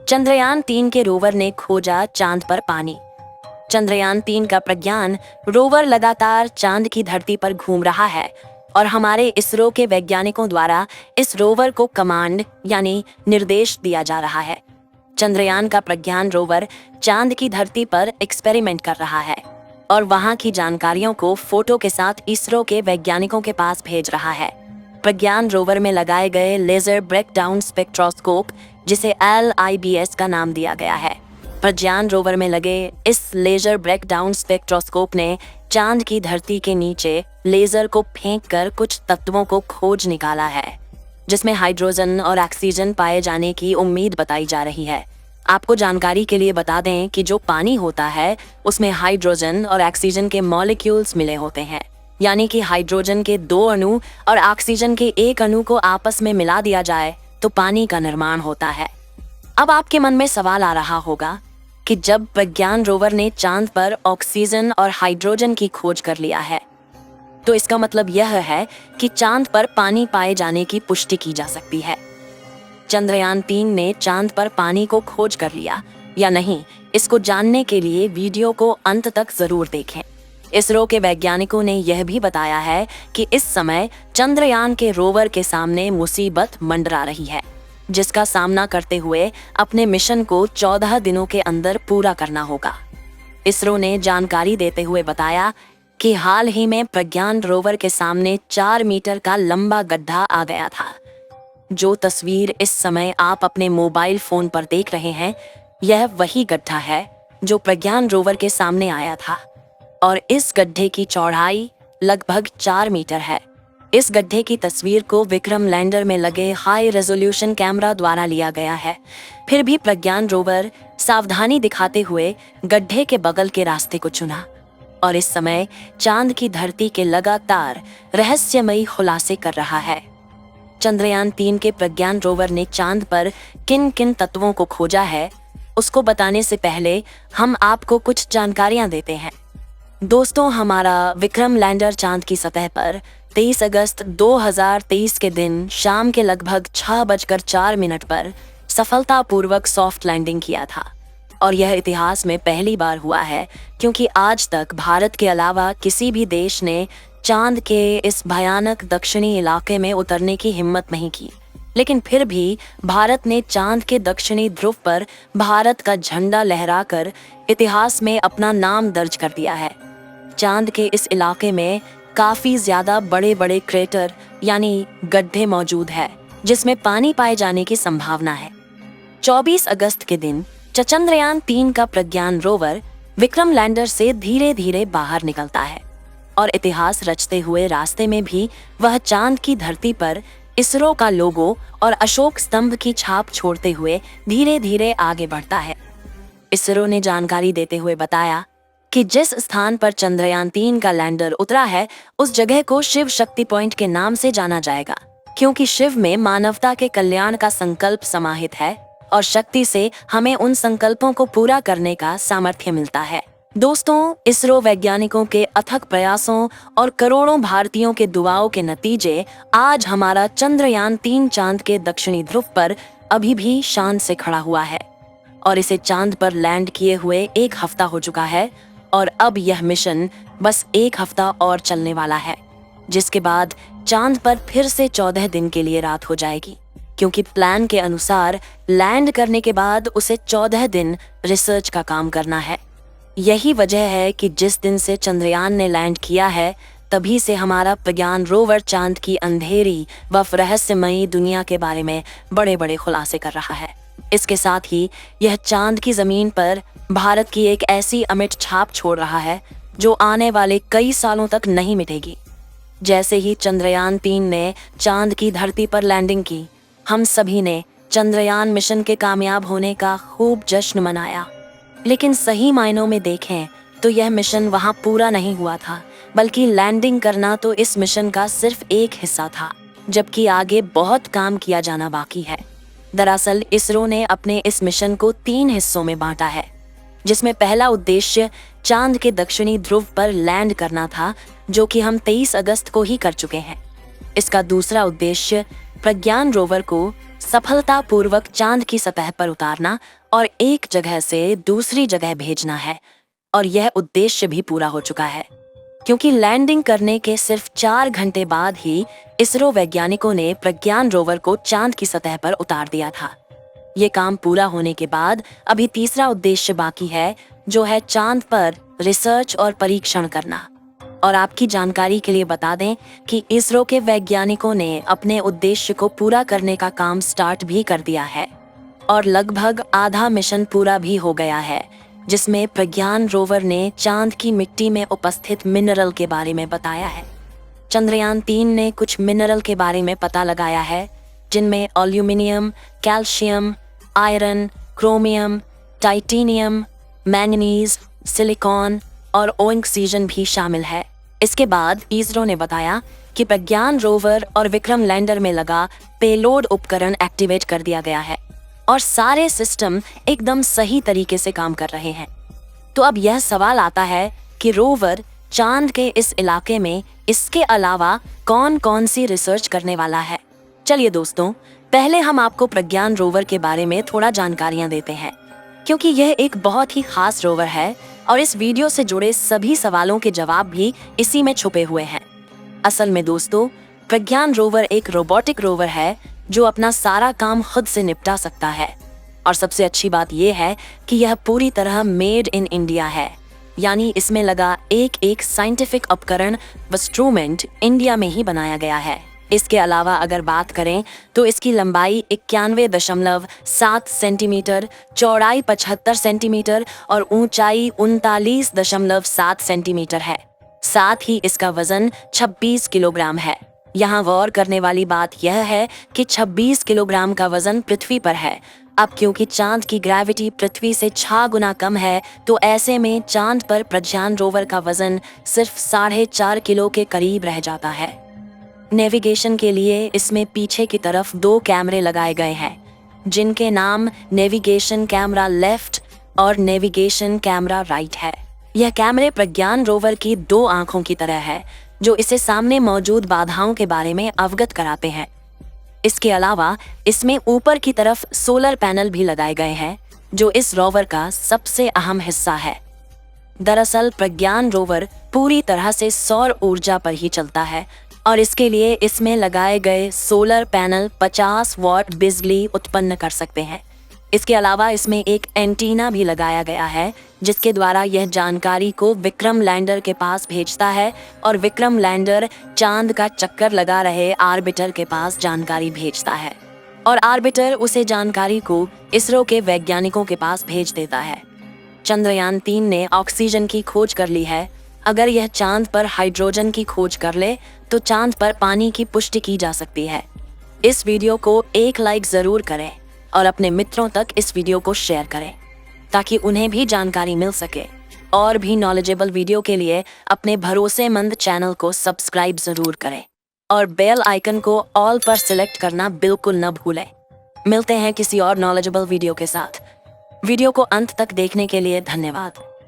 चंद्रयान-3 के रोवर ने खोजा चांद पर पानी। चंद्रयान-3 का प्रज्ञान रोवर लगातार चांद की धरती पर घूम रहा है और हमारे इसरो के वैज्ञानिकों द्वारा इस रोवर को कमांड यानी निर्देश दिया जा रहा है। चंद्रयान का प्रज्ञान रोवर चांद की धरती पर एक्सपेरिमेंट कर रहा है और वहां की जानकारियों को फोटो के साथ इसरो के वैज्ञानिकों के पास भेज रहा है। प्रज्ञान रोवर में लगाए गए लेजर ब्रेकडाउन स्पेक्ट्रोस्कोप, जिसे LIBS का नाम दिया गया है। प्रज्ञान रोवर में लगे इस लेजर ब्रेकडाउन स्पेक्ट्रोस्कोप ने चांद की धरती के नीचे लेजर को फेंककर कुछ तत्वों को खोज निकाला है, जिसमें हाइड्रोजन और ऑक्सीजन पाए जाने की उम्मीद बताई जा रही है। आपको जानकारी के लिए बता दें कि जो पानी होता है उसमें हाइड्रोजन और ऑक्सीजन के मॉलिक्यूल्स मिले होते हैं, यानी कि हाइड्रोजन के 2 अणु और ऑक्सीजन के 1 अणु को आपस में मिला दिया जाए तो पानी का निर्माण होता है। अब आपके मन में सवाल आ रहा होगा कि जब प्रज्ञान रोवर ने चांद पर ऑक्सीजन और हाइड्रोजन की खोज कर लिया है, तो इसका मतलब यह है कि चांद पर पानी पाए जाने की पुष्टि की जा सकती है। चंद्रयान-3 ने चांद पर पानी को खोज कर लिया या नहीं, इसको जानने के लिए वीडियो को अंत तक जरूर देखें। इसरो के वैज्ञानिकों ने यह भी बताया है कि इस समय चंद्रयान के रोवर के सामने मुसीबत मंडरा रही है, जिसका सामना करते हुए अपने मिशन को 14 दिनों के अंदर पूरा करना होगा। इसरो ने जानकारी देते हुए बताया कि हाल ही में प्रज्ञान रोवर के सामने 4 मीटर का लंबा गड्ढा आ गया था। जो तस्वीर इस समय आप अपने मोबाइल फोन पर देख रहे हैं, यह वही गड्ढा है जो प्रज्ञान रोवर के सामने आया था और इस गड्ढे की चौड़ाई लगभग 4 मीटर है। इस गड्ढे की तस्वीर को विक्रम लैंडर में लगे हाई रेजोल्यूशन कैमरा द्वारा लिया गया है। फिर भी प्रज्ञान रोवर सावधानी दिखाते हुए गड्ढे के बगल के रास्ते को चुना और इस समय चांद की धरती के लगातार रहस्यमयी खुलासे कर रहा है। चंद्रयान-3 के प्रज्ञान रोवर ने चांद पर किन किन तत्वों को खोजा है, उसको बताने से पहले हम आपको कुछ जानकारियां देते हैं। दोस्तों, हमारा विक्रम लैंडर चांद की सतह पर 23 अगस्त 2023 के दिन शाम के लगभग 6:04 पर सफलतापूर्वक सॉफ्ट लैंडिंग किया था और यह इतिहास में पहली बार हुआ है, क्योंकि आज तक भारत के अलावा किसी भी देश ने चांद के इस भयानक दक्षिणी इलाके में उतरने की हिम्मत नहीं की। लेकिन फिर भी भारत ने चांद के दक्षिणी ध्रुव पर भारत का झंडा लहराकर इतिहास में अपना नाम दर्ज कर दिया है। चांद के इस इलाके में काफी ज्यादा बड़े बड़े क्रेटर यानी गड्ढे मौजूद है, जिसमें पानी पाए जाने की संभावना है। 24 अगस्त के दिन चंद्रयान-3 का प्रज्ञान रोवर विक्रम लैंडर से धीरे धीरे बाहर निकलता है और इतिहास रचते हुए रास्ते में भी वह चांद की धरती पर इसरो का लोगो और अशोक स्तंभ की छाप छोड़ते हुए धीरे धीरे आगे बढ़ता है। इसरो ने जानकारी देते हुए बताया कि जिस स्थान पर चंद्रयान-3 का लैंडर उतरा है, उस जगह को शिव शक्ति पॉइंट के नाम से जाना जाएगा, क्योंकि शिव में मानवता के कल्याण का संकल्प समाहित है और शक्ति से हमें उन संकल्पों को पूरा करने का सामर्थ्य मिलता है। दोस्तों, इसरो वैज्ञानिकों के अथक प्रयासों और करोड़ों भारतीयों के दुआओं के नतीजे आज हमारा चंद्रयान-3 चांद के दक्षिणी ध्रुव पर अभी भी शान से खड़ा हुआ है और इसे चांद पर लैंड किए हुए 1 हफ्ता हो चुका है और अब यह मिशन बस 1 हफ्ता और चलने वाला है, जिसके बाद चांद पर फिर से 14 दिन के लिए रात हो जाएगी, क्योंकि प्लान के अनुसार लैंड करने के बाद उसे 14 दिन रिसर्च का काम करना है। यही वजह है कि जिस दिन से चंद्रयान ने लैंड किया है, तभी से हमारा प्रज्ञान रोवर चांद की अंधेरी व रहस्यमयी दुनिया के बारे में बड़े बड़े खुलासे कर रहा है। इसके साथ ही यह चांद की जमीन पर भारत की एक ऐसी अमिट छाप छोड़ रहा है जो आने वाले कई सालों तक नहीं मिटेगी। जैसे ही चंद्रयान-3 ने चांद की धरती पर लैंडिंग की, हम सभी ने चंद्रयान मिशन के कामयाब होने का खूब जश्न मनाया। लेकिन सही मायनों में देखें तो यह मिशन वहां पूरा नहीं हुआ था, बल्कि लैंडिंग करना तो इस मिशन का सिर्फ एक हिस्सा था, जबकि आगे बहुत काम किया जाना बाकी है। दरअसल इसरो ने अपने इस मिशन को 3 हिस्सों में बांटा है, जिसमें पहला उद्देश्य चांद के दक्षिणी ध्रुव पर लैंड करना था, जो कि हम 23 अगस्त को ही कर चुके हैं। इसका दूसरा उद्देश्य प्रज्ञान रोवर को सफलतापूर्वक चांद की सतह पर उतारना और एक जगह से दूसरी जगह भेजना है। और यह उद्देश्य भी पूरा हो चुका है, क्योंकि लैंडिंग करने के सिर्फ 4 घंटे बाद ही इसरो वैज्ञानिकों ने प्रज्ञान रोवर को चांद की सतह पर उतार दिया था। ये काम पूरा होने के बाद अभी तीसरा उद्देश्य बाकी है, जो है चांद पर रिसर्च और परीक्षण करना। और आपकी जानकारी के लिए बता दें कि इसरो के वैज्ञानिकों ने अपने उद्देश्य को पूरा करने का काम स्टार्ट भी कर दिया है और लगभग आधा मिशन पूरा भी हो गया है, जिसमें प्रज्ञान रोवर ने चांद की मिट्टी में उपस्थित मिनरल के बारे में बताया है। चंद्रयान 3 ने कुछ मिनरल के बारे में पता लगाया है, जिनमें aluminium, calcium, iron, chromium, titanium, manganese, silicon और ऑक्सीजन भी शामिल है। इसके बाद इसरो ने बताया कि प्रज्ञान रोवर और विक्रम लैंडर में लगा पेलोड उपकरण एक्टिवेट कर दिया गया है और सारे सिस्टम एकदम सही तरीके से काम कर रहे हैं। तो अब यह सवाल आता है कि रोवर चांद के इस इलाके में इसके अलावा कौन कौन सी रिसर्च करने वाला है। चलिए दोस्तों, पहले हम आपको प्रज्ञान रोवर के बारे में थोड़ा जानकारियां देते हैं, क्योंकि यह एक बहुत ही खास रोवर है और इस वीडियो से जुड़े सभी सवालों के जवाब भी इसी में छुपे हुए हैं। असल में दोस्तों, प्रज्ञान रोवर एक रोबोटिक रोवर है जो अपना सारा काम खुद से निपटा सकता है। और सबसे अच्छी बात यह है कि यह पूरी तरह मेड इन इंडिया है, यानी इसमें लगा एक साइंटिफिक उपकरण व इंस्ट्रूमेंट इंडिया में ही बनाया गया है। इसके अलावा अगर बात करें तो इसकी लंबाई 91.7 सेंटीमीटर, चौड़ाई 75 सेंटीमीटर और ऊंचाई 39.7 सेंटीमीटर है। साथ ही इसका वजन 26 किलोग्राम है। यहाँ गौर करने वाली बात यह है कि 26 किलोग्राम का वजन पृथ्वी पर है। अब क्योंकि चांद की ग्रेविटी पृथ्वी से 6 गुना कम है, तो ऐसे में चांद पर प्रज्ञान रोवर का वजन सिर्फ 4.5 किलो के करीब रह जाता है। नेविगेशन के लिए इसमें पीछे की तरफ 2 कैमरे लगाए गए हैं, जिनके नाम नेविगेशन कैमरा लेफ्ट और नेविगेशन कैमरा राइट है। यह कैमरे प्रज्ञान रोवर की 2 आंखों की तरह है, जो इसे सामने मौजूद बाधाओं के बारे में अवगत कराते हैं। इसके अलावा इसमें ऊपर की तरफ सोलर पैनल भी लगाए गए हैं, जो इस रोवर का सबसे अहम हिस्सा है। दरअसल प्रज्ञान रोवर पूरी तरह से सौर ऊर्जा पर ही चलता है और इसके लिए इसमें लगाए गए सोलर पैनल 50 वॉट बिजली उत्पन्न कर सकते हैं। इसके अलावा इसमें एक एंटीना भी लगाया गया है, जिसके द्वारा यह जानकारी को विक्रम लैंडर के पास भेजता है और विक्रम लैंडर चांद का चक्कर लगा रहे आर्बिटर के पास जानकारी भेजता है और आर्बिटर उसे जानकारी को इसरो के वैज्ञानिकों के पास भेज देता है। चंद्रयान 3 ने ऑक्सीजन की खोज कर ली है। अगर यह चांद पर हाइड्रोजन की खोज कर ले तो चांद पर पानी की पुष्टि की जा सकती है। इस वीडियो को एक लाइक जरूर करें और अपने मित्रों तक इस वीडियो को शेयर करें, ताकि उन्हें भी जानकारी मिल सके। और भी नॉलेजेबल वीडियो के लिए अपने भरोसेमंद चैनल को सब्सक्राइब जरूर करें और बेल आइकन को ऑल पर सिलेक्ट करना बिल्कुल न भूलें। मिलते हैं किसी और नॉलेजेबल वीडियो के साथ। वीडियो को अंत तक देखने के लिए धन्यवाद।